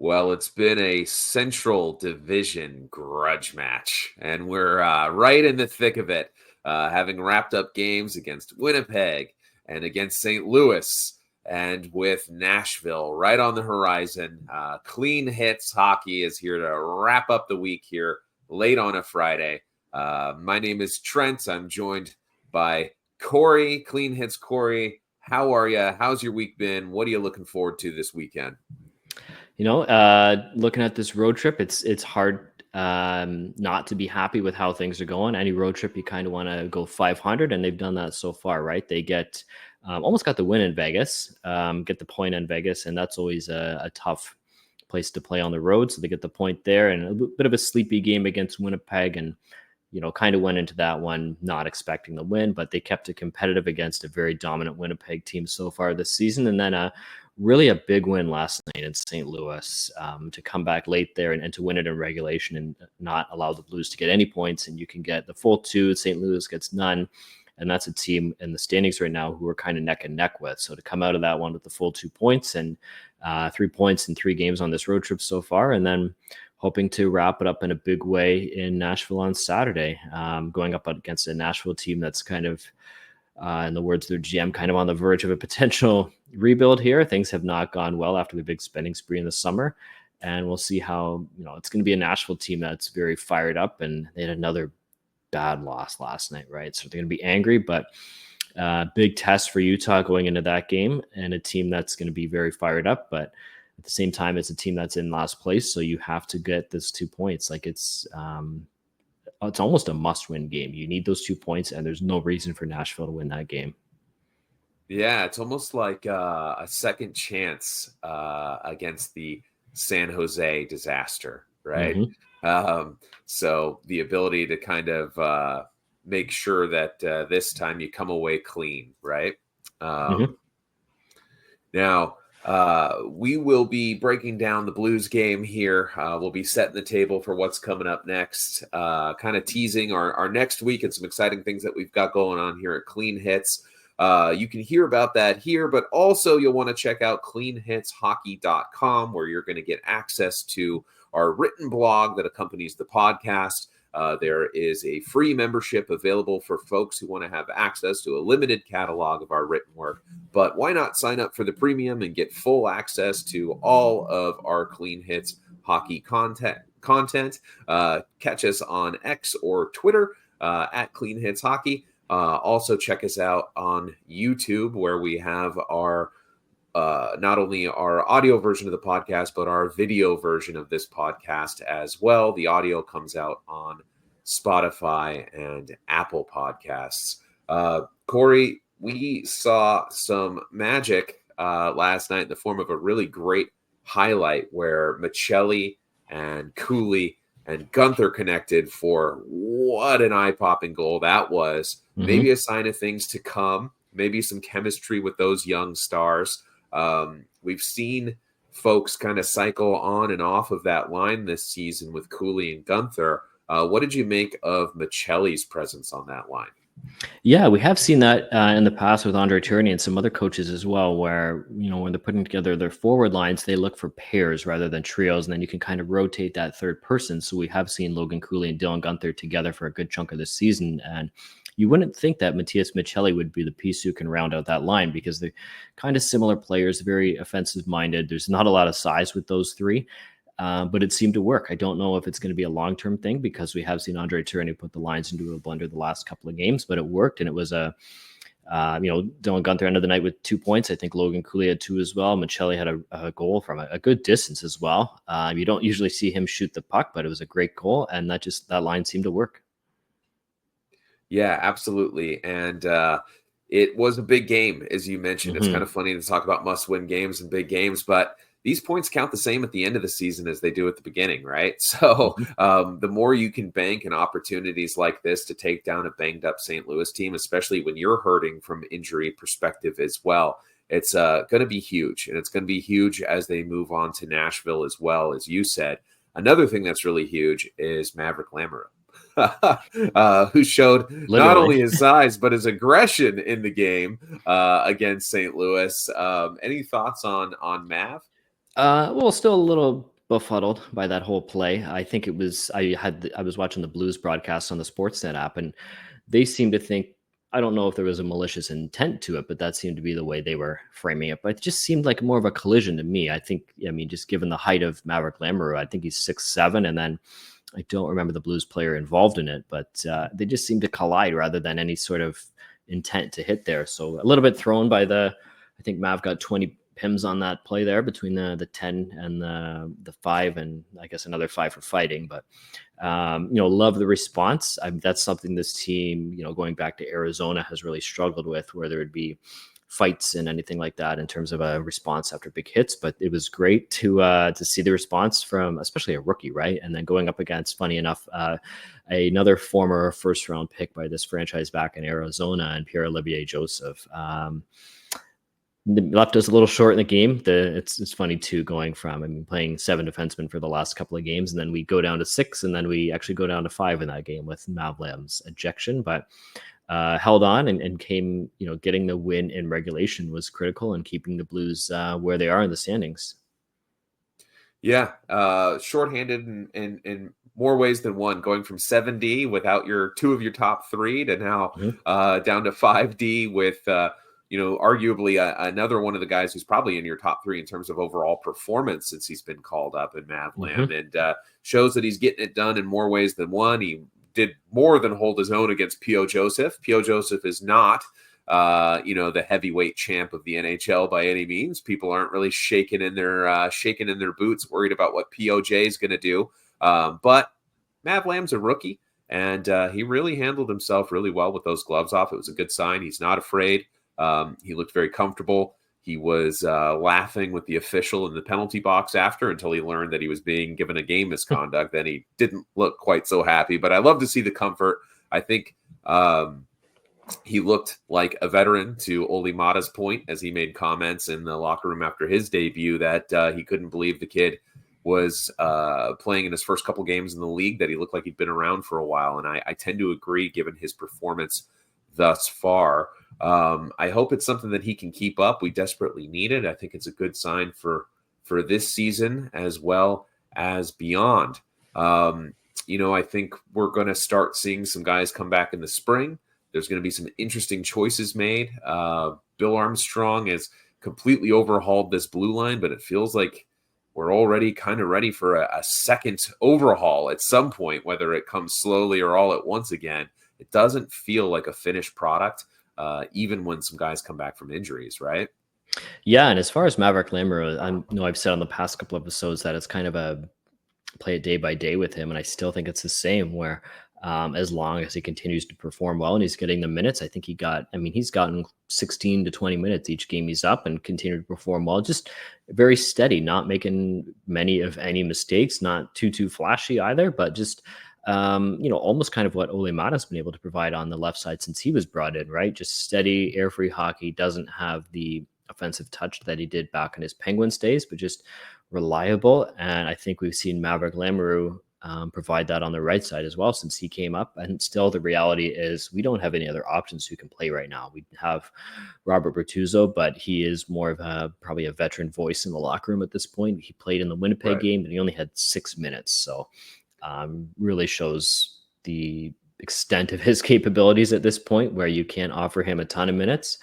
Well, it's been a Central Division grudge match, and we're right in the thick of it, having wrapped up games against Winnipeg and against St. Louis, and with Nashville right on the horizon. Clean Hits Hockey is here to wrap up the week here late on a Friday. My name is Trent. I'm joined by Corey. Clean Hits Corey. How are you? How's your week been? What are you looking forward to this weekend? Looking at this road trip, it's hard not to be happy with how things are going. Any road trip, you kind of want to go 500, and they've done that so far, right? They get almost got the win in Vegas, get the point in Vegas, and that's always a tough place to play on the road. So they get the point there, and a bit of a sleepy game against Winnipeg, and kind of went into that one not expecting the win, but they kept it competitive against a very dominant Winnipeg team so far this season, and then really a big win last night in St. Louis to come back late there and to win it in regulation and not allow the Blues to get any points. And you can get the full two. St. Louis gets none. And that's a team in the standings right now who are kind of neck and neck with. So to come out of that one with the full 2 points and 3 points in 3 games on this road trip so far, and then hoping to wrap it up in a big way in Nashville on Saturday, going up against a Nashville team that's kind of, in the words of their GM, kind of on the verge of a potential rebuild here. Things have not gone well after the big spending spree in the summer, and we'll see how, it's going to be a Nashville team that's very fired up, and they had another bad loss last night, right? So they're going to be angry, but big test for Utah going into that game, and a team that's going to be very fired up, but at the same time, it's a team that's in last place, so you have to get this 2 points. Like it's almost a must-win game. You need those 2 points, and there's no reason for Nashville to win that game. Yeah, it's almost like a second chance against the San Jose disaster, right? Mm-hmm. So the ability to kind of make sure that this time you come away clean, right? Now, we will be breaking down the Blues game here. We'll be setting the table for what's coming up next, kind of teasing our next week and some exciting things that we've got going on here at Clean Hits. You can hear about that here, but also you'll want to check out cleanhitshockey.com, where you're going to get access to our written blog that accompanies the podcast. There is a free membership available for folks who want to have access to a limited catalog of our written work. But why not sign up for the premium and get full access to all of our Clean Hits hockey content? Catch us on X or Twitter at Clean Hits Hockey. Also check us out on YouTube, where we have our not only our audio version of the podcast, but our video version of this podcast as well. The audio comes out on Spotify and Apple Podcasts. Corey, we saw some magic last night in the form of a really great highlight where Maccelli and Cooley and Guenther connected for what an eye-popping goal that was. Mm-hmm. Maybe a sign of things to come, maybe some chemistry with those young stars. We've seen folks kind of cycle on and off of that line this season with Cooley and Guenther. What did you make of Maccelli's presence on that line? Yeah, we have seen that in the past with Andre Tourigny and some other coaches as well, where, when they're putting together their forward lines, they look for pairs rather than trios, and then you can kind of rotate that third person. So we have seen Logan Cooley and Dylan Guenther together for a good chunk of the season, and you wouldn't think that Matias Maccelli would be the piece who can round out that line, because they're kind of similar players, very offensive-minded. There's not a lot of size with those three, but it seemed to work. I don't know if it's going to be a long-term thing, because we have seen Andre Tourigny put the lines into a blender the last couple of games, but it worked, and it was Dylan Guenther ended the night with 2 points. I think Logan Cooley had 2 as well. Maccelli had a goal from a good distance as well. You don't usually see him shoot the puck, but it was a great goal, and that line seemed to work. Yeah, absolutely. And it was a big game, as you mentioned. It's kind of funny to talk about must-win games and big games, but these points count the same at the end of the season as they do at the beginning, right? So the more you can bank in opportunities like this to take down a banged-up St. Louis team, especially when you're hurting from injury perspective as well, it's going to be huge. And it's going to be huge as they move on to Nashville as well, as you said. Another thing that's really huge is Maverick Lamoureux. Who showed not only his size, but his aggression in the game against St. Louis. Any thoughts on Mav? Well, still a little befuddled by that whole play. I think it was I was watching the Blues broadcast on the Sportsnet app, and they seemed to think, I don't know if there was a malicious intent to it, but that seemed to be the way they were framing it. But it just seemed like more of a collision to me. I mean, just given the height of Maverick Lamoureux, I think he's 6'7", and then I don't remember the Blues player involved in it, but they just seemed to collide rather than any sort of intent to hit there. So a little bit thrown by I think Mav got 20 pims on that play there between the 10 and the 5, and I guess another 5 for fighting. But love the response. That's something this team, going back to Arizona, has really struggled with, where there would be fights and anything like that in terms of a response after big hits. But it was great to see the response from especially a rookie, right? And then going up against, funny enough, another former first round pick by this franchise back in Arizona, and Pierre-Olivier Joseph. Left us a little short in the game. It's funny too, going from, playing 7 defensemen for the last couple of games, and then we go down to 6, and then we actually go down to 5 in that game with Mav Lam's ejection, but held on and came, getting the win in regulation was critical, and keeping the Blues where they are in the standings. Yeah, shorthanded in more ways than one, going from 7D without 2 of your top 3 to now down to 5D with arguably another one of the guys who's probably in your top 3 in terms of overall performance since he's been called up in Mav Lam, and shows that he's getting it done in more ways than one. He did more than hold his own against P.O. Joseph. P.O. Joseph is not, the heavyweight champ of the NHL by any means. People aren't really shaking in their boots, worried about what POJ is going to do. But Mav Lam's a rookie, and he really handled himself really well with those gloves off. It was a good sign. He's not afraid. He looked very comfortable. He was laughing with the official in the penalty box after, until he learned that he was being given a game misconduct. Then he didn't look quite so happy, but I love to see the comfort. I think he looked like a veteran, to Olli Mata's point, as he made comments in the locker room after his debut that he couldn't believe the kid was playing in his first couple games in the league, that he looked like he'd been around for a while. And I tend to agree, given his performance thus far. I hope it's something that he can keep up. We desperately need it. I think it's a good sign for this season as well as beyond. I think we're going to start seeing some guys come back in the spring. There's going to be some interesting choices made. Bill Armstrong has completely overhauled this blue line, but it feels like we're already kind of ready for a second overhaul at some point, whether it comes slowly or all at once again. It doesn't feel like a finished product, even when some guys come back from injuries, right? Yeah, and as far as Maverick Lamoureux, I know I've said on the past couple of episodes that it's kind of a play it day by day with him, and I still think it's the same, where as long as he continues to perform well and he's getting the minutes, I think he's gotten 16 to 20 minutes each game he's up, and continued to perform well. Just very steady, not making many of any mistakes, not too flashy either, but just almost kind of what Olli Mata's been able to provide on the left side since he was brought in, right? Just steady, air-free hockey. Doesn't have the offensive touch that he did back in his Penguins days, but just reliable. And I think we've seen Maverick Lamoureux provide that on the right side as well since he came up. And still, the reality is we don't have any other options who can play right now. We have Robert Bertuzzo, but he is more of probably a veteran voice in the locker room at this point. He played in the Winnipeg game, and he only had 6 minutes. So really shows the extent of his capabilities at this point, where you can't offer him a ton of minutes.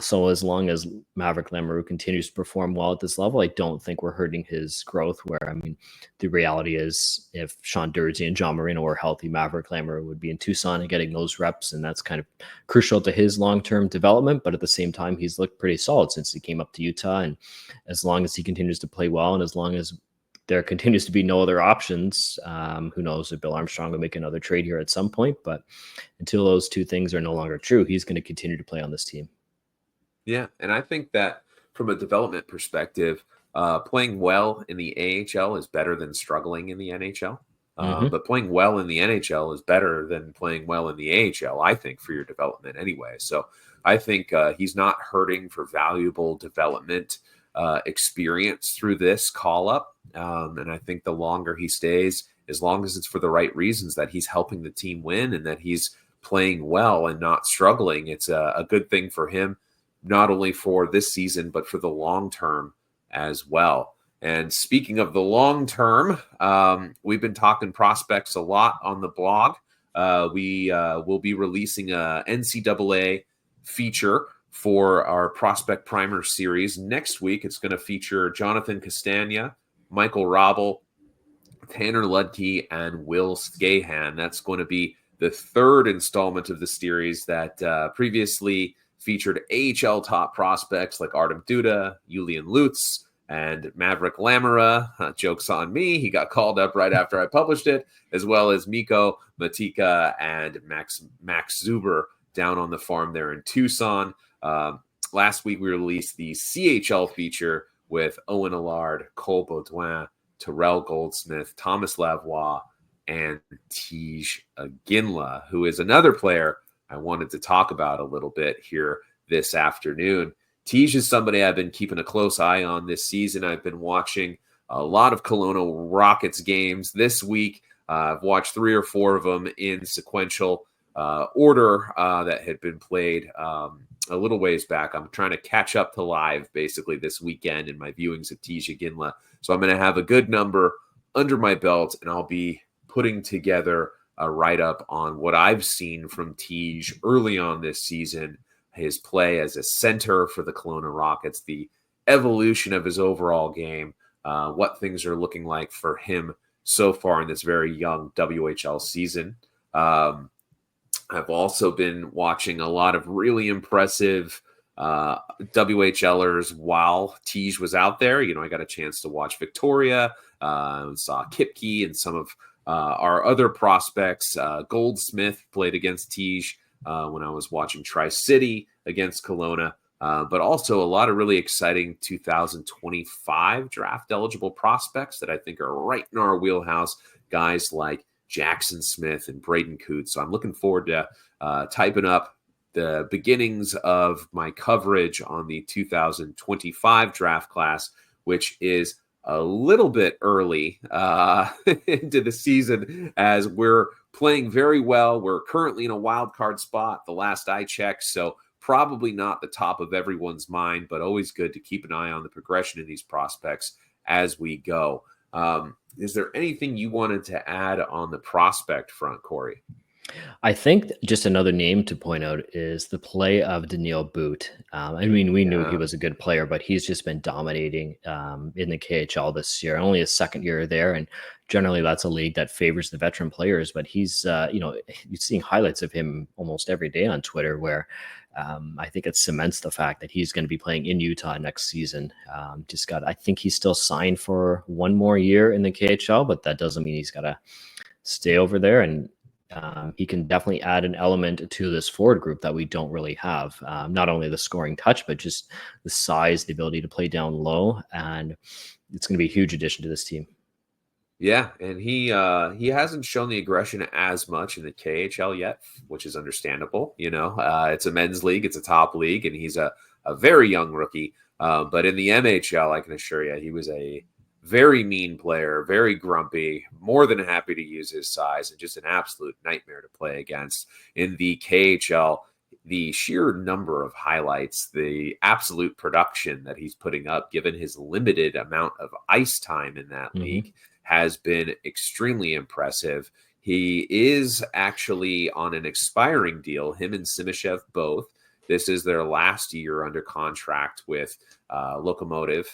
So as long as Maverick Lamoureux continues to perform well at this level, I don't think we're hurting his growth. The reality is, if Sean Durzi and John Marino were healthy, Maverick Lamoureux would be in Tucson and getting those reps, and that's kind of crucial to his long-term development. But at the same time, he's looked pretty solid since he came up to Utah, and as long as he continues to play well, and as long as there continues to be no other options, who knows if Bill Armstrong will make another trade here at some point. But until those two things are no longer true, he's going to continue to play on this team. Yeah, and I think that from a development perspective, playing well in the AHL is better than struggling in the NHL. But playing well in the NHL is better than playing well in the AHL, I think, for your development anyway. So I think he's not hurting for valuable development experience through this call-up. And I think the longer he stays, as long as it's for the right reasons, that he's helping the team win and that he's playing well and not struggling, it's a good thing for him, not only for this season, but for the long term as well. And speaking of the long term, we've been talking prospects a lot on the blog. We will be releasing a NCAA feature for our Prospect Primer series next week. It's going to feature Jonathan Castagna, Michael Robel, Tanner Ludke, and Will Skahan. That's going to be the third installment of the series that previously featured AHL top prospects like Artem Duda, Julian Lutz, and Maverick Lamara. Joke's on me. He got called up right after I published it, as well as Miko Matika and Max Zuber down on the farm there in Tucson. Last week, we released the CHL feature with Owen Allard, Cole Baudouin, Terrell Goldsmith, Thomas Lavoie, and Tej Ginla, who is another player I wanted to talk about a little bit here this afternoon. Tej is somebody I've been keeping a close eye on this season. I've been watching a lot of Kelowna Rockets games this week. I've watched 3 or 4 of them in sequential order that had been played a little ways back. I'm trying to catch up to live basically this weekend in my viewings of Tej Ginla. So I'm going to have a good number under my belt, and I'll be putting together a write-up on what I've seen from Tej early on this season, his play as a center for the Kelowna Rockets, the evolution of his overall game, what things are looking like for him so far in this very young WHL season. I've also been watching a lot of really impressive WHLers while Tej was out there. You know, I got a chance to watch Victoria, saw Kipke and some of our other prospects. Goldsmith played against Tej when I was watching Tri-City against Kelowna, but also a lot of really exciting 2025 draft eligible prospects that I think are right in our wheelhouse. Guys like Jackson Smith and Braden Coots. So I'm looking forward to typing up the beginnings of my coverage on the 2025 draft class, which is a little bit early into the season as we're playing very well. We're currently in a wild card spot, the last I checked, so probably not the top of everyone's mind, but always good to keep an eye on the progression of these prospects as we go. Is there anything you wanted to add on the prospect front, Corey? I think just another name to point out is the play of Daniil Boot. I mean, we knew he was a good player, but he's just been dominating in the KHL this year. Only his second year there, and generally that's a league that favors the veteran players. But he's, you're seeing highlights of him almost every day on Twitter, where I think it cements the fact that he's going to be playing in Utah next season. I think he's still signed for one more year in the KHL, but that doesn't mean he's got to stay over there. And he can definitely add an element to this forward group that we don't really have. Not only the scoring touch, but just the size, the ability to play down low. And it's going to be a huge addition to this team. Yeah, and he hasn't shown the aggression as much in the KHL yet, which is understandable. You know, it's a men's league, it's a top league, and he's a very young rookie. But in the MHL, I can assure you, he was a very mean player, very grumpy, more than happy to use his size, and just an absolute nightmare to play against. In the KHL, the sheer number of highlights, the absolute production that he's putting up, given his limited amount of ice time in that league, has been extremely impressive. He is actually on an expiring deal, him and Simishev both. This is their last year under contract with Lokomotiv.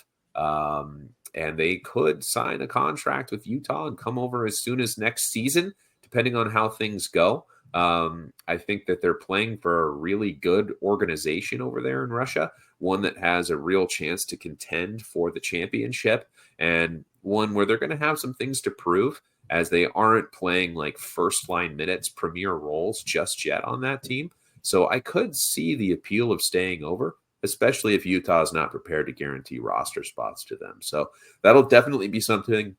And they could sign a contract with Utah and come over as soon as next season, depending on how things go. I think that they're playing for a really good organization over there in Russia, one that has a real chance to contend for the championship, and one where they're going to have some things to prove, as they aren't playing like first line minutes, premier roles just yet on that team. So I could see the appeal of staying over, especially if Utah is not prepared to guarantee roster spots to them. So that'll definitely be something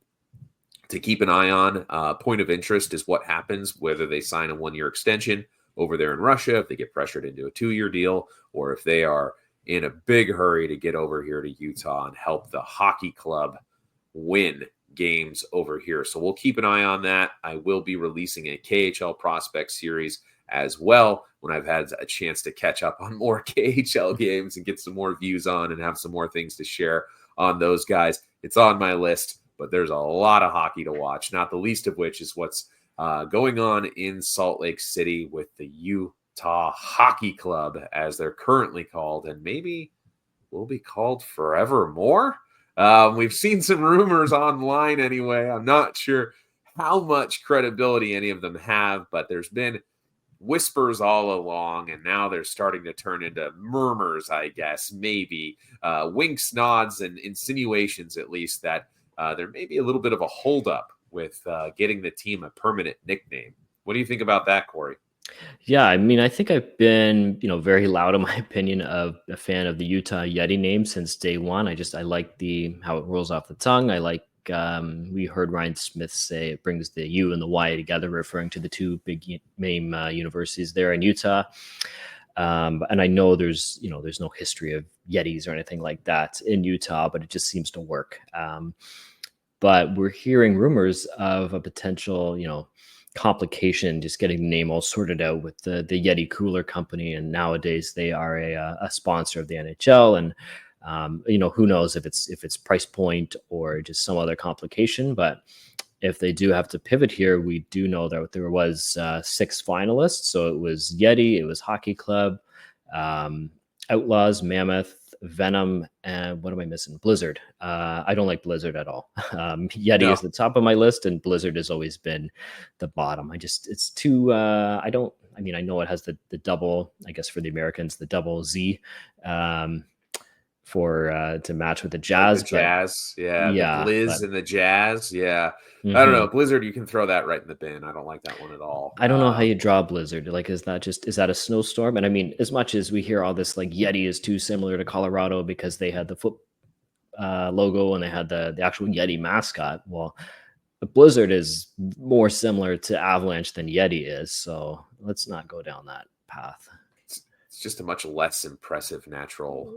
to keep an eye on. Point of interest is what happens, whether they sign a 1-year extension over there in Russia, if they get pressured into a 2-year deal, or if they are in a big hurry to get over here to Utah and help the hockey club win games over here. So we'll keep an eye on that. I will be releasing a KHL prospect series as well when I've had a chance to catch up on more KHL games and get some more views on and have some more things to share on those guys. It's on my list, but there's a lot of hockey to watch, not the least of which is what's going on in Salt Lake City with the Utah Hockey Club, as they're currently called, and maybe will be called forevermore. We've seen some rumors online anyway. I'm not sure how much credibility any of them have, but there's been whispers all along, and now they're starting to turn into murmurs, I guess, maybe winks, nods, and insinuations, at least, that there may be a little bit of a holdup with getting the team a permanent nickname. What do you think about that, Corey? Yeah, I mean, I think I've been, very loud in my opinion of a fan of the Utah Yeti name since day one. I like how it rolls off the tongue. I like we heard Ryan Smith say it brings the U and the Y together, referring to the two big main universities there in Utah. And I know there's no history of Yetis or anything like that in Utah, but it just seems to work. But we're hearing rumors of a potential, complication just getting the name all sorted out with the Yeti Cooler Company, and nowadays they are a sponsor of the NHL, and who knows if it's price point or just some other complication. But if they do have to pivot here, we do know that there was 6 finalists. So it was Yeti, it was Hockey Club, Outlaws, Mammoth, Venom, and what am I missing? Blizzard. I don't like Blizzard at all. Yeti is the top of my list, and Blizzard has always been the bottom. It's too. I know it has the double. I guess for the Americans, the double Z, for to match with the Jazz. Like the Jazz, the Blizz and the Jazz, Mm-hmm. I don't know. Blizzard, you can throw that right in the bin. I don't like that one at all. I don't know how you draw Blizzard. Like, is that a snowstorm? And I mean, as much as we hear all this, like Yeti is too similar to Colorado because they had the foot logo and they had the actual Yeti mascot. Well, the Blizzard is more similar to Avalanche than Yeti is. So let's not go down that path. It's just a much less impressive natural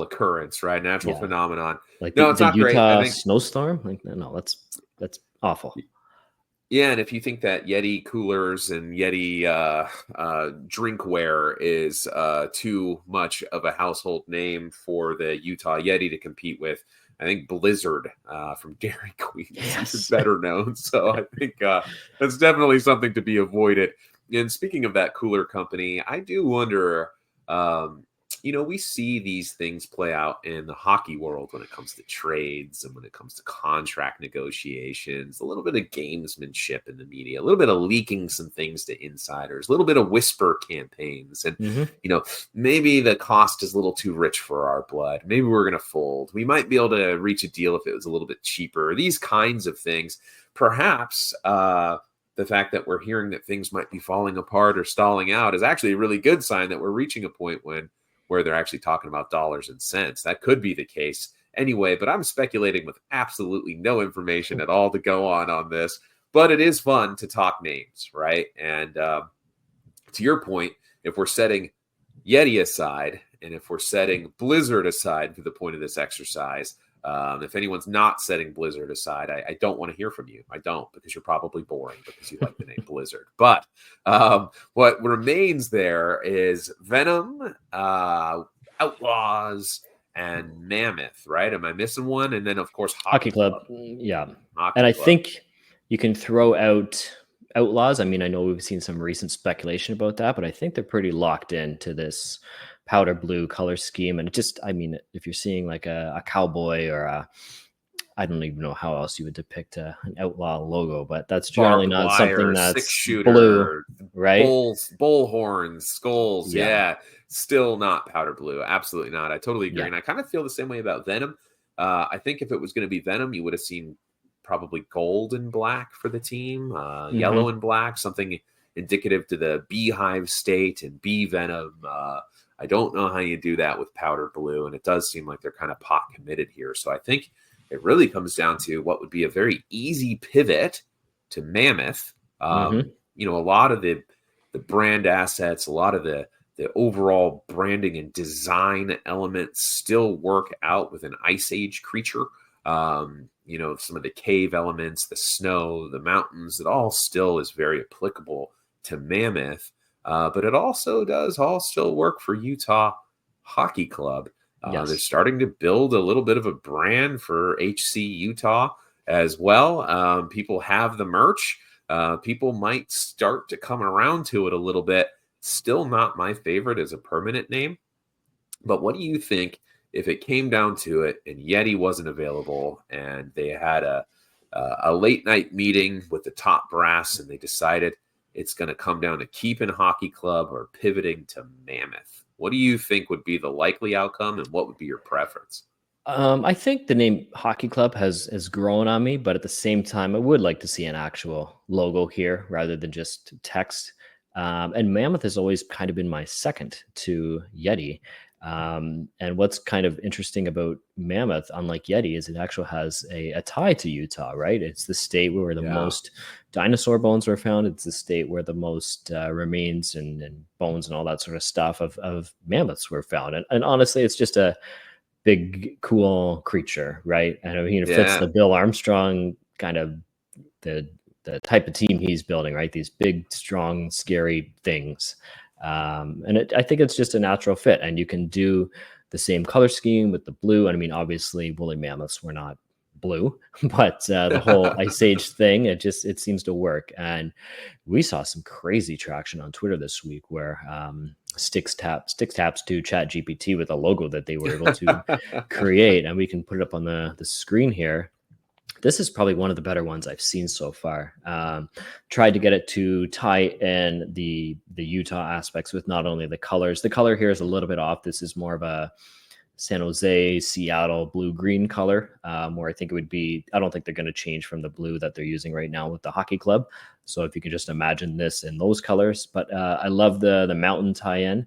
occurrence, right? Natural phenomenon. Like no, it's not Utah great. I think snowstorm. Like, no, that's awful. Yeah, and if you think that Yeti coolers and Yeti drinkware is too much of a household name for the Utah Yeti to compete with, I think Blizzard from Dairy Queen is better known. So I think that's definitely something to be avoided. And speaking of that cooler company, I do wonder, we see these things play out in the hockey world when it comes to trades and when it comes to contract negotiations, a little bit of gamesmanship in the media, a little bit of leaking some things to insiders, a little bit of whisper campaigns. And, maybe the cost is a little too rich for our blood. Maybe we're going to fold. We might be able to reach a deal if it was a little bit cheaper. These kinds of things, perhaps, the fact that we're hearing that things might be falling apart or stalling out is actually a really good sign that we're reaching a point where they're actually talking about dollars and cents. That could be the case anyway, but I'm speculating with absolutely no information at all to go on this. But it is fun to talk names, right? And to your point, if we're setting Yeti aside and if we're setting Blizzard aside for the point of this exercise, if anyone's not setting Blizzard aside, I don't want to hear from you. I don't, because you're probably boring because you like the name Blizzard. But what remains there is Venom, Outlaws, and Mammoth, right? Am I missing one? And then, of course, Hockey Club. Yeah. Hockey and I Club. think you can throw out Outlaws. I mean, I know we've seen some recent speculation about that, but I think they're pretty locked into this powder blue color scheme. And if you're seeing like a cowboy or I don't even know how else you would depict an outlaw logo, but that's generally Barbed not wire, something that's 6-shooter, blue, right? Bull horns, skulls. Yeah. Still not powder blue. Absolutely not. I totally agree. Yeah. And I kind of feel the same way about Venom. I think if it was going to be Venom, you would have seen probably gold and black for the team, yellow and black, something indicative to the beehive state and bee venom. I don't know how you do that with powder blue, and it does seem like they're kind of pot committed here. So I think it really comes down to what would be a very easy pivot to Mammoth. A lot of the brand assets, a lot of the overall branding and design elements still work out with an Ice Age creature. Some of the cave elements, the snow, the mountains, it all still is very applicable to Mammoth. But it also does all still work for Utah Hockey Club. They're Yes. starting to build a little bit of a brand for HC Utah as well. People have the merch. People might start to come around to it a little bit. Still not my favorite as a permanent name. But what do you think if it came down to it and Yeti wasn't available and they had a late night meeting with the top brass and they decided it's going to come down to keeping Hockey Club or pivoting to Mammoth? What do you think would be the likely outcome and what would be your preference? I think the name Hockey Club has grown on me, but at the same time, I would like to see an actual logo here rather than just text. And Mammoth has always kind of been my second to Yeti. And what's kind of interesting about Mammoth, unlike Yeti, is it actually has a tie to Utah, right? It's the state where the Yeah. most dinosaur bones were found. It's the state where the most remains and bones and all that sort of stuff of mammoths were found. And honestly, it's just a big, cool creature, right? And I mean, it fits Yeah. the Bill Armstrong kind of the type of team he's building, right? These big, strong, scary things. I think it's just a natural fit. And you can do the same color scheme with the blue. And I mean, obviously, woolly mammoths were not blue, but the whole Ice Age thing, it seems to work. And we saw some crazy traction on Twitter this week where Sticks taps to Chat GPT with a logo that they were able to create, and we can put it up on the screen here. This is probably one of the better ones I've seen so far. Tried to get it to tie in the Utah aspects with not only the colors. The color here is a little bit off. This is more of a San Jose, Seattle blue-green color, where I think it would be, I don't think they're going to change from the blue that they're using right now with the Hockey Club. So if you can just imagine this in those colors. But I love the mountain tie-in.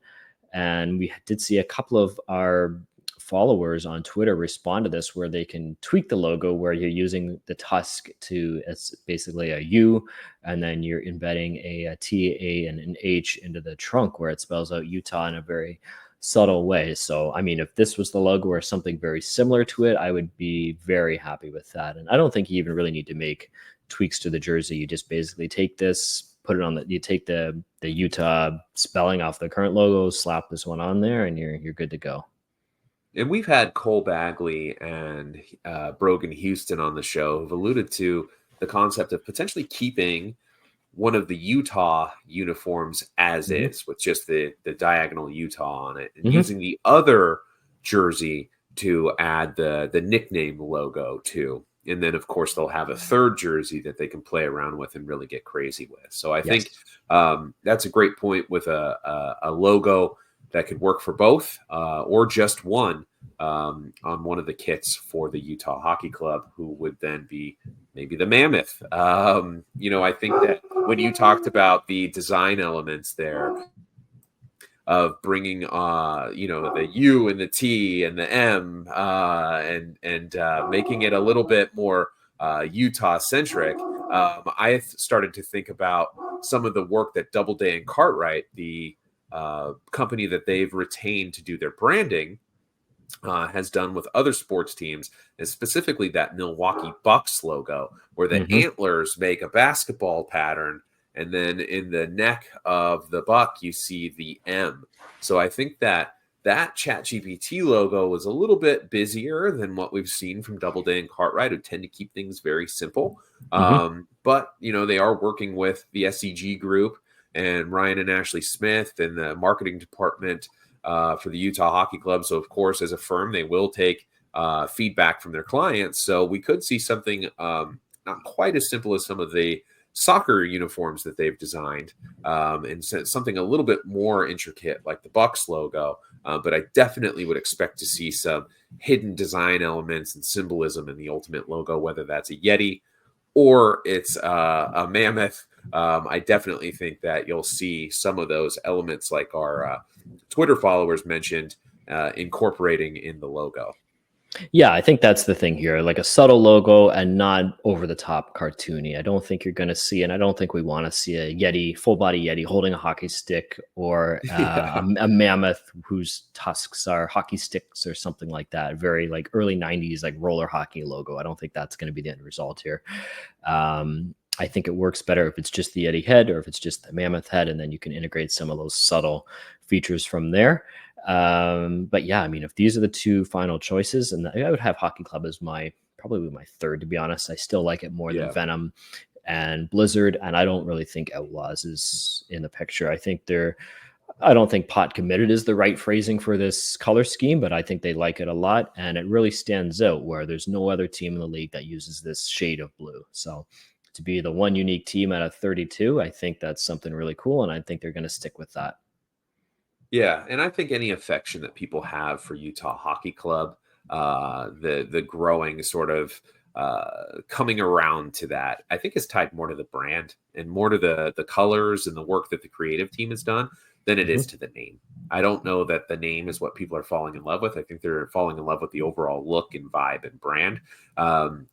And we did see a couple of our followers on Twitter respond to this where they can tweak the logo where you're using the tusk to, it's basically a U, and then you're embedding a T, A, and an H into the trunk where it spells out Utah in a very subtle way. So, I mean, if this was the logo or something very similar to it, I would be very happy with that. And I don't think you even really need to make tweaks to the jersey. You just basically take this, put it on you take the Utah spelling off the current logo, slap this one on there, and you're good to go. And we've had Cole Bagley and Brogan Houston on the show who've alluded to the concept of potentially keeping one of the Utah uniforms as is, with just the diagonal Utah on it, and using the other jersey to add the nickname logo to. And then, of course, they'll have a third jersey that they can play around with and really get crazy with. So I think that's a great point with a logo that could work for both or just one on one of the kits for the Utah Hockey Club, who would then be maybe the Mammoth. I think that when you talked about the design elements there of bringing, the U and the T and the M and making it a little bit more Utah centric, I started to think about some of the work that Doubleday and Cartwright, the company that they've retained to do their branding, has done with other sports teams, and specifically that Milwaukee Bucks logo, where the antlers make a basketball pattern, and then in the neck of the buck, you see the M. So I think that ChatGPT logo was a little bit busier than what we've seen from Doubleday and Cartwright, who tend to keep things very simple. But, they are working with the SEG group and Ryan and Ashley Smith and the marketing department for the Utah Hockey Club. So, of course, as a firm, they will take feedback from their clients. So we could see something not quite as simple as some of the soccer uniforms that they've designed, and something a little bit more intricate like the Bucks logo. But I definitely would expect to see some hidden design elements and symbolism in the ultimate logo, whether that's a Yeti or it's a Mammoth. I definitely think that you'll see some of those elements, like our Twitter followers mentioned, incorporating in the logo. Yeah, I think that's the thing here, like a subtle logo and not over the top cartoony. I don't think you're going to see, and I don't think we want to see a Yeti, full body Yeti holding a hockey stick, or a mammoth whose tusks are hockey sticks or something like that. Very like early 90s, like roller hockey logo. I don't think that's going to be the end result here. I think it works better if it's just the Yeti head or if it's just the mammoth head, and then you can integrate some of those subtle features from there. But yeah, I mean, if these are the two final choices, and I would have Hockey Club as probably my third, to be honest. I still like it more than Venom and Blizzard, and I don't really think Outlaws is in the picture. I don't think pot committed is the right phrasing for this color scheme, but I think they like it a lot, and it really stands out where there's no other team in the league that uses this shade of blue. So to be the one unique team out of 32, I think that's something really cool, and I think they're going to stick with that. Yeah, and I think any affection that people have for Utah Hockey Club, the growing sort of coming around to that, I think is tied more to the brand and more to the colors and the work that the creative team has done than it is to the name. I don't know that the name is what people are falling in love with. I think they're falling in love with the overall look and vibe and brand,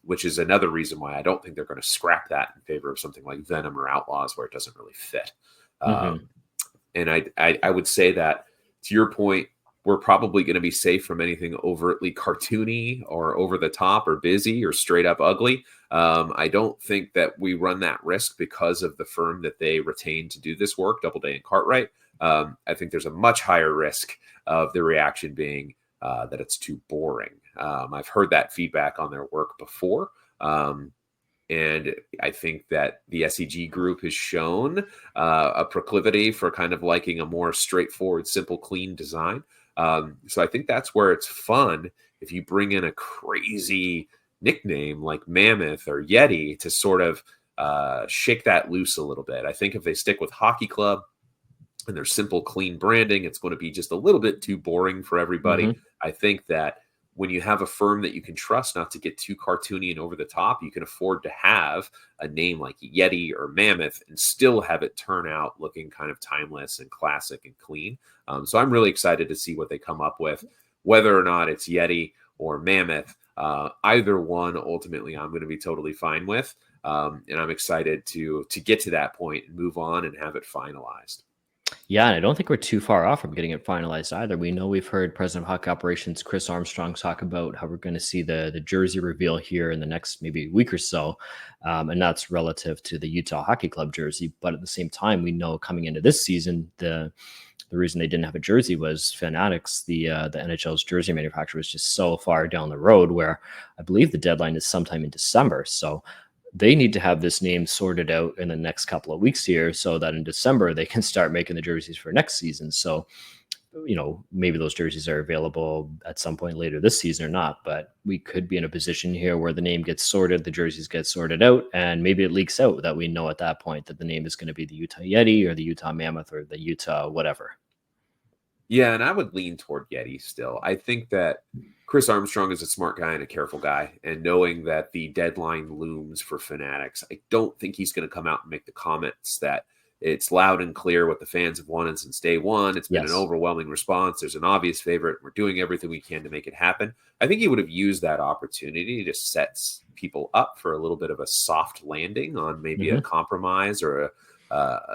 which is another reason why I don't think they're going to scrap that in favor of something like Venom or Outlaws, where it doesn't really fit. And I would say that, to your point, we're probably going to be safe from anything overtly cartoony or over the top or busy or straight up ugly. I don't think that we run that risk because of the firm that they retain to do this work, Doubleday and Cartwright. I think there's a much higher risk of the reaction being that it's too boring. I've heard that feedback on their work before. And I think that the SEG group has shown a proclivity for kind of liking a more straightforward, simple, clean design. So I think that's where it's fun if you bring in a crazy nickname like Mammoth or Yeti to sort of shake that loose a little bit. I think if they stick with Hockey Club and their simple, clean branding, it's going to be just a little bit too boring for everybody. I think that when you have a firm that you can trust not to get too cartoony and over the top, you can afford to have a name like Yeti or Mammoth and still have it turn out looking kind of timeless and classic and clean. So I'm really excited to see what they come up with, whether or not it's Yeti or Mammoth. Either one, ultimately, I'm going to be totally fine with. And I'm excited to get to that point and move on and have it finalized. Yeah, and I don't think we're too far off from getting it finalized either. We know we've heard President of Hockey Operations Chris Armstrong talk about how we're going to see the jersey reveal here in the next maybe week or so, and that's relative to the Utah Hockey Club jersey. But at the same time, we know coming into this season, the reason they didn't have a jersey was Fanatics, the NHL's jersey manufacturer, was just so far down the road, where I believe the deadline is sometime in December. So they need to have this name sorted out in the next couple of weeks here so that in December they can start making the jerseys for next season. So, maybe those jerseys are available at some point later this season or not, but we could be in a position here where the name gets sorted, the jerseys get sorted out, and maybe it leaks out that we know at that point that the name is going to be the Utah Yeti or the Utah Mammoth or the Utah whatever. Yeah, and I would lean toward Yeti still. I think that Chris Armstrong is a smart guy and a careful guy, and knowing that the deadline looms for Fanatics, I don't think he's going to come out and make the comments that it's loud and clear what the fans have wanted since day one. It's been an overwhelming response. There's an obvious favorite. We're doing everything we can to make it happen. I think he would have used that opportunity to set people up for a little bit of a soft landing on maybe a compromise or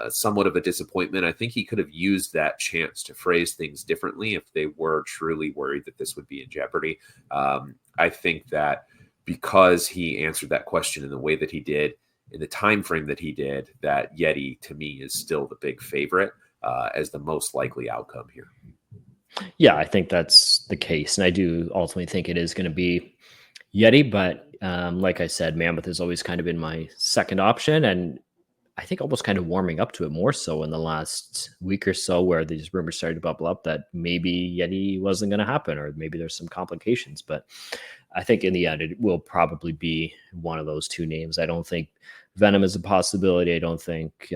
somewhat of a disappointment. I think he could have used that chance to phrase things differently if they were truly worried that this would be in jeopardy. I think that because he answered that question in the way that he did, in the time frame that he did, that Yeti to me is still the big favorite as the most likely outcome here. Yeah, I think that's the case, and I do ultimately think it is going to be Yeti. But like I said, Mammoth has always kind of been my second option, and I think almost kind of warming up to it more so in the last week or so, where these rumors started to bubble up that maybe Yeti wasn't going to happen, or maybe there's some complications. But I think in the end, it will probably be one of those two names. I don't think Venom is a possibility. I don't think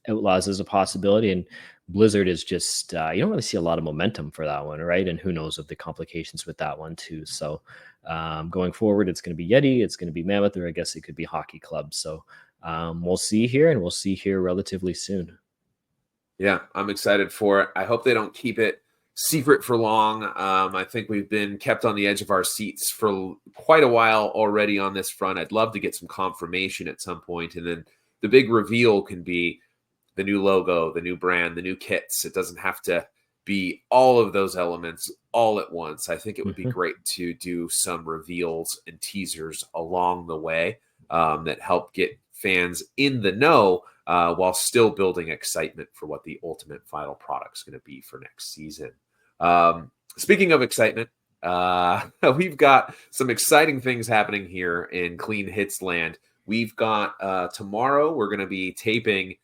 Outlaws is a possibility. And Blizzard is just, you don't really see a lot of momentum for that one, right? And who knows of the complications with that one too. So going forward, it's going to be Yeti, it's going to be Mammoth, or I guess it could be Hockey Club. So we'll see here, and we'll see here relatively soon. Yeah, I'm excited for it. I hope they don't keep it secret for long. I think we've been kept on the edge of our seats for quite a while already on this front. I'd love to get some confirmation at some point, and then the big reveal can be the new logo, the new brand, the new kits. It doesn't have to be all of those elements all at once. I think it would be great to do some reveals and teasers along the way that help get fans in the know while still building excitement for what the ultimate final product is going to be for next season. Speaking of excitement, we've got some exciting things happening here in Clean Hits land. We've got tomorrow, we're going to be taping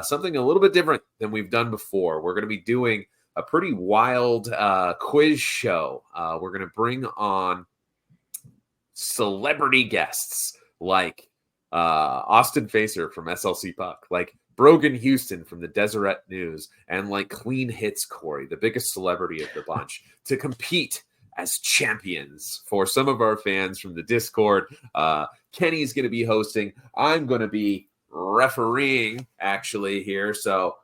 something a little bit different than we've done before. We're going to be doing a pretty wild quiz show. We're going to bring on celebrity guests like Austin Facer from SLC Puck, like Brogan Houston from the Deseret News, and like Clean Hits Corey, the biggest celebrity of the bunch, to compete as champions for some of our fans from the Discord. Kenny's going to be hosting. I'm going to be refereeing actually here. So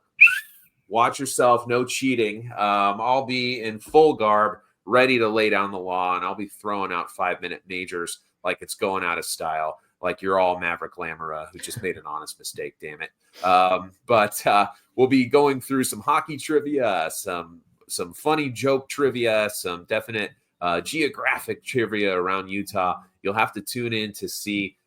watch yourself. No cheating. I'll be in full garb, ready to lay down the law, and I'll be throwing out 5-minute majors like it's going out of style, like you're all Maverick Lamora, who just made an honest mistake, damn it. But we'll be going through some hockey trivia, some funny joke trivia, some definite geographic trivia around Utah. You'll have to tune in to see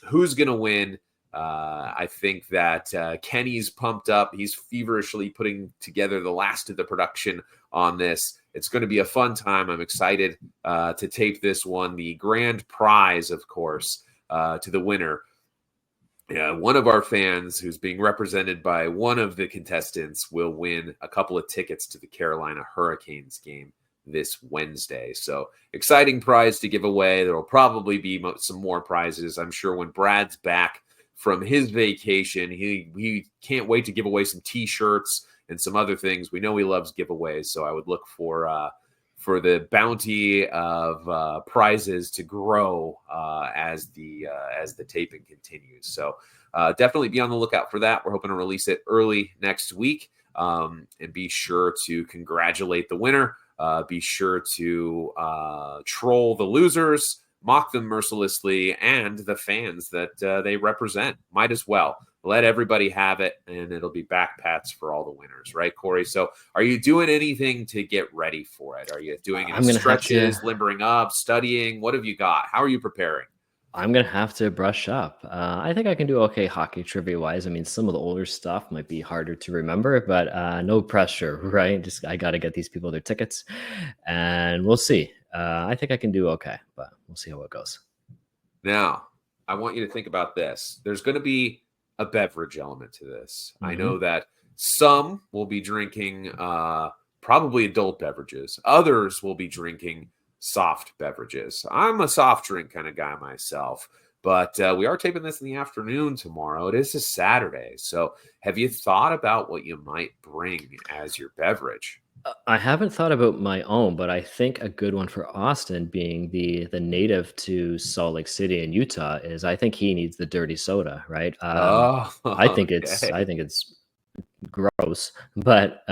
who's going to win. I think that Kenny's pumped up. He's feverishly putting together the last of the production on this. It's going to be a fun time. I'm excited to tape this one. The grand prize, of course, to the winner. One of our fans who's being represented by one of the contestants will win a couple of tickets to the Carolina Hurricanes game this Wednesday. So exciting prize to give away. There will probably be some more prizes. I'm sure when Brad's back from his vacation, he can't wait to give away some t-shirts and some other things. We know he loves giveaways, so I would look for the bounty of prizes to grow as the taping continues. So definitely be on the lookout for that. We're hoping to release it early next week, and be sure to congratulate the winner. Be sure to troll the losers, mock them mercilessly, and the fans that they represent. Might as well let everybody have it, and it'll be backpats for all the winners, right, Corey? So are you doing anything to get ready for it? Are you doing any stretches, limbering up, studying? What have you got? How are you preparing? I'm going to have to brush up. I think I can do okay hockey trivia-wise. I mean, some of the older stuff might be harder to remember, but no pressure, right? I got to get these people their tickets, and we'll see. I think I can do okay, but we'll see how it goes. Now, I want you to think about this. There's going to be a beverage element to this. Mm-hmm. I know that some will be drinking probably adult beverages. Others will be drinking soft beverages. I'm a soft drink kind of guy myself, but we are taping this in the afternoon tomorrow. It is a Saturday. So have you thought about what you might bring as your beverage? I haven't thought about my own, but I think a good one for Austin, being the native to Salt Lake City in Utah, is I think he needs the dirty soda, right? I think it's gross, but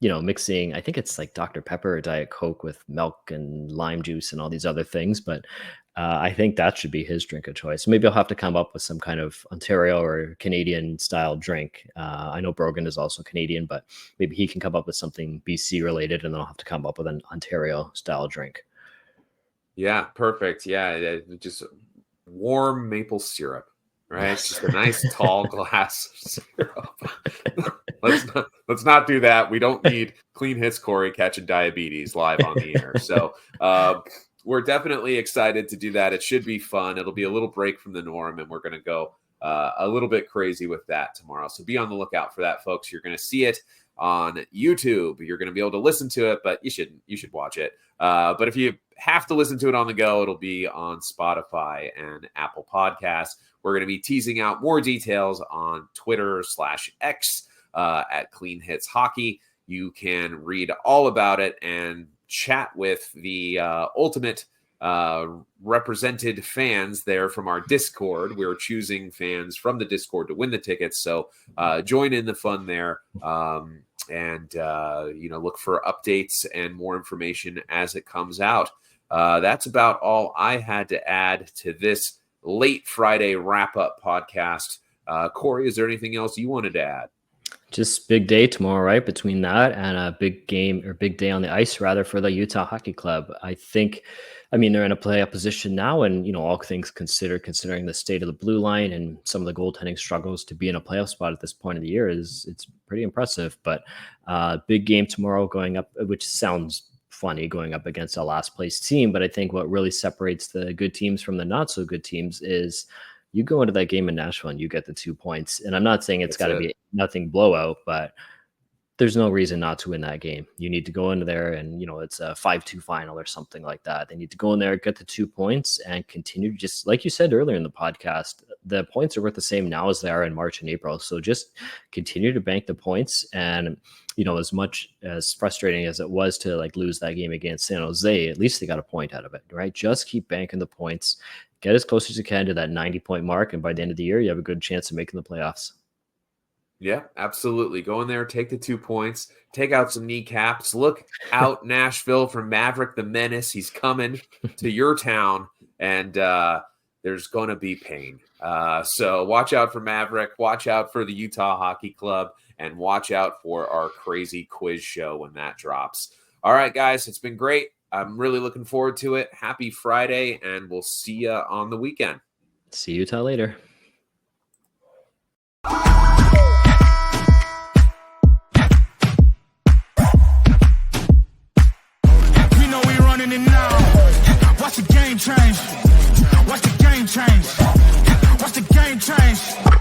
mixing, I think it's like Dr. Pepper or Diet Coke with milk and lime juice and all these other things, but I think that should be his drink of choice. Maybe I'll have to come up with some kind of Ontario or Canadian style drink. I know Brogan is also Canadian, but maybe he can come up with something BC related, and then I'll have to come up with an Ontario style drink. Yeah, perfect. Yeah, just warm maple syrup, right? Yes. Just a nice tall glass of syrup. Let's not do that. We don't need Clean Hits Corey catching diabetes live on the air. So we're definitely excited to do that. It should be fun. It'll be a little break from the norm, and we're going to go a little bit crazy with that tomorrow. So be on the lookout for that, folks. You're going to see it on YouTube. You're going to be able to listen to it, but you should watch it. But if you have to listen to it on the go, it'll be on Spotify and Apple Podcasts. We're going to be teasing out more details on Twitter/X at Clean Hits Hockey. You can read all about it and chat with the ultimate represented fans there from our Discord. We're choosing fans from the Discord to win the tickets. So join in the fun there, and look for updates and more information as it comes out. That's about all I had to add to this late Friday wrap-up podcast. Corey, is there anything else you wanted to add? Just big day tomorrow, right? Between that and a big game, or big day on the ice, rather, for the Utah Hockey Club. I think I mean, they're in a playoff position now, and all things considered, considering the state of the blue line and some of the goaltending struggles, to be in a playoff spot at this point of the year it's pretty impressive. But big game tomorrow, going up, which sounds funny, going up against a last place team. But I think what really separates the good teams from the not so good teams is you go into that game in Nashville and you get the 2 points. And I'm not saying it's got to be nothing blowout, but there's no reason not to win that game. You need to go into there and, it's a 5-2 final or something like that. They need to go in there, get the 2 points, and continue. Just like you said earlier in the podcast, the points are worth the same now as they are in March and April. So just continue to bank the points. And, as much as frustrating as it was to lose that game against San Jose, at least they got a point out of it, right? Just keep banking the points, get as close as you can to that 90-point mark. And by the end of the year, you have a good chance of making the playoffs. Yeah, absolutely. Go in there, take the 2 points, take out some kneecaps. Look out, Nashville, for Maverick the Menace. He's coming to your town, and there's going to be pain. So watch out for Maverick, watch out for the Utah Hockey Club, and watch out for our crazy quiz show when that drops. All right, guys, it's been great. I'm really looking forward to it. Happy Friday, and we'll see you on the weekend. See Utah later. Watch the game change. Watch the game change. Watch the game change.